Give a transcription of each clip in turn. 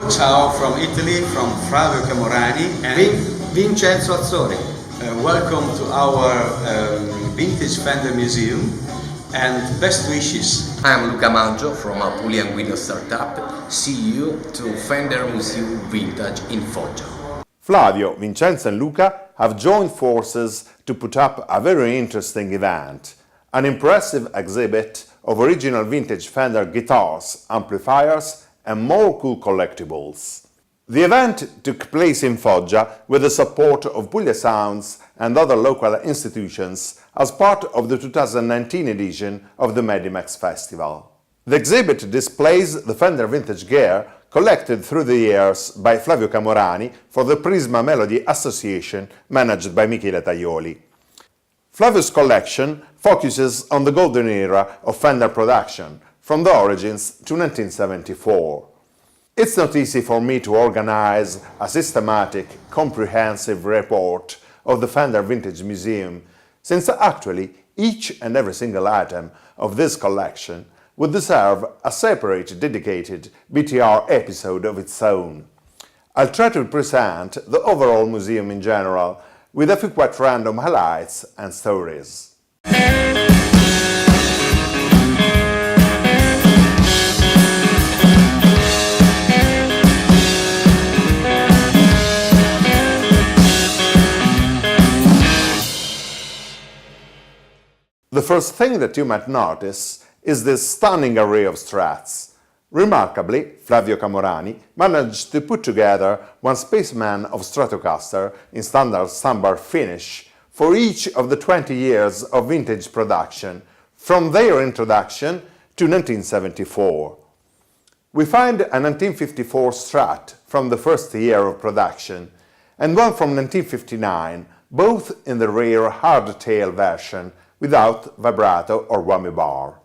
Ciao from Italy, from Flavio Camorani and Vincenzo Azzori. Welcome to our Vintage Fender Museum and best wishes. I'm Luca Maggio from Apulia and Guido Startup. See you to Fender Museum Vintage in Foggia. Flavio, Vincenzo and Luca have joined forces to put up a very interesting event, an impressive exhibit of original vintage Fender guitars, amplifiers and more cool collectibles. The event took place in Foggia with the support of Puglia Sounds and other local institutions as part of the 2019 edition of the Medimax Festival. The exhibit displays the Fender vintage gear collected through the years by Flavio Camorani for the Prisma Melody Association managed by Michele Tajoli. Flavio's collection focuses on the golden era of Fender production, from the origins to 1974. It's not easy for me to organize a systematic, comprehensive report of the Fender Vintage Museum, since actually each and every single item of this collection would deserve a separate, dedicated BTR episode of its own. I'll try to present the overall museum in general, with a few quite random highlights and stories. The first thing that you might notice is this stunning array of Strats. Remarkably, Flavio Camorani managed to put together one Spaceman of Stratocaster in standard sambar finish for each of the 20 years of vintage production, from their introduction to 1974. We find a 1954 Strat from the first year of production, and one from 1959, both in the rare hardtail version without vibrato or whammy bar.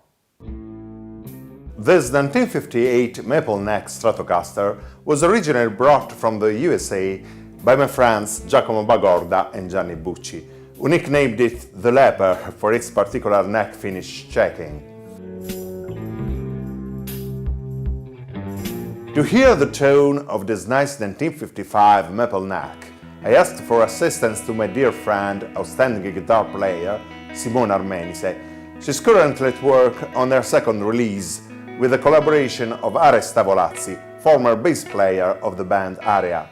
This 1958 Maple Neck Stratocaster was originally brought from the USA by my friends Giacomo Bagorda and Gianni Bucci, who nicknamed it the Leper for its particular neck finish checking. To hear the tone of this nice 1955 Maple Neck, I asked for assistance to my dear friend, outstanding guitar player, Simone Armenise. She's currently at work on her second release with the collaboration of Ares Tavolazzi, former bass player of the band Aria.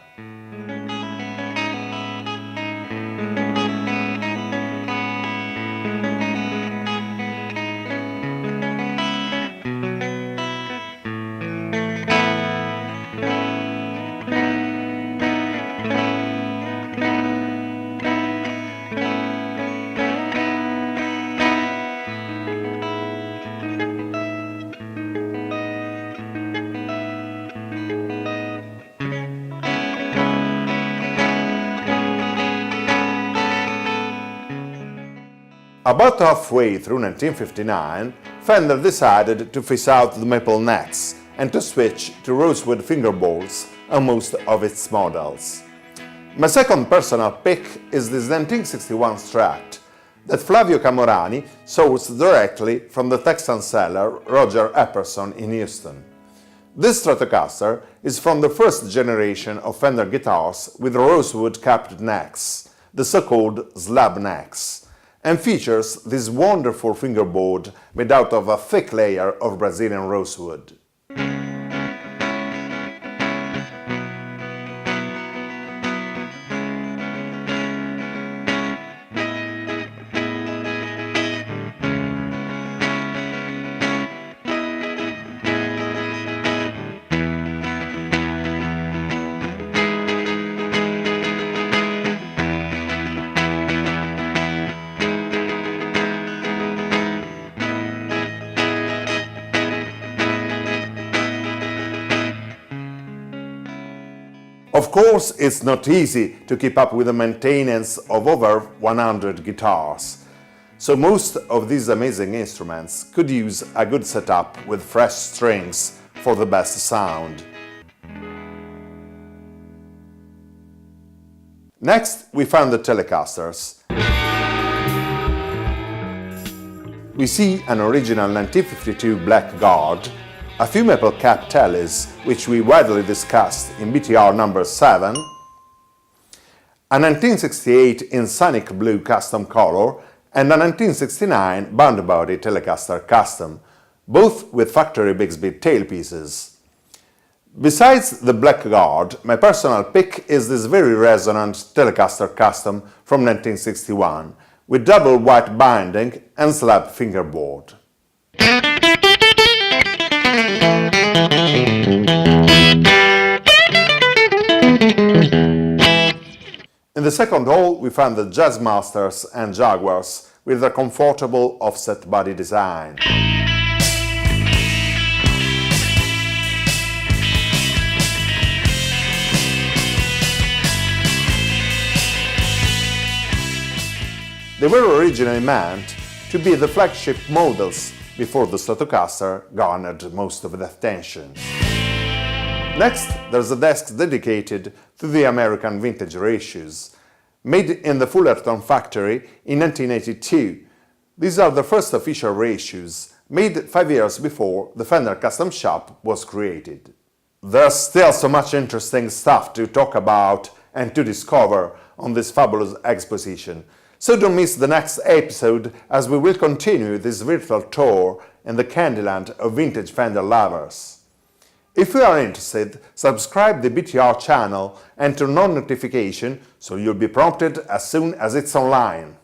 About halfway through 1959, Fender decided to phase out the maple necks and to switch to rosewood fingerboards on most of its models. My second personal pick is this 1961 Strat that Flavio Camorani sourced directly from the Texan seller Roger Epperson in Houston. This Stratocaster is from the first generation of Fender guitars with rosewood capped necks, the so-called slab necks, and features this wonderful fingerboard made out of a thick layer of Brazilian rosewood. Of course, it's not easy to keep up with the maintenance of over 100 guitars, so most of these amazing instruments could use a good setup with fresh strings for the best sound. Next, we found the Telecasters. We see an original 1952 Blackguard, a few maple cap tellies, which we widely discussed in BTR number 7, a 1968 Insonic Blue custom color, and a 1969 Bound Body Telecaster Custom, both with factory Bixby tailpieces. Besides the Black Guard, my personal pick is this very resonant Telecaster Custom from 1961, with double white binding and slab fingerboard. In the second hall we find the Jazzmasters and Jaguars with their comfortable offset body design. They were originally meant to be the flagship models before the Stratocaster garnered most of the attention. Next, there's a desk dedicated to the American vintage reissues, made in the Fullerton factory in 1982. These are the first official reissues, made 5 years before the Fender Custom Shop was created. There's still so much interesting stuff to talk about and to discover on this fabulous exposition, so don't miss the next episode as we will continue this virtual tour in the Candyland of vintage Fender lovers. If you are interested, subscribe the BTR channel and turn on notification so you'll be prompted as soon as it's online.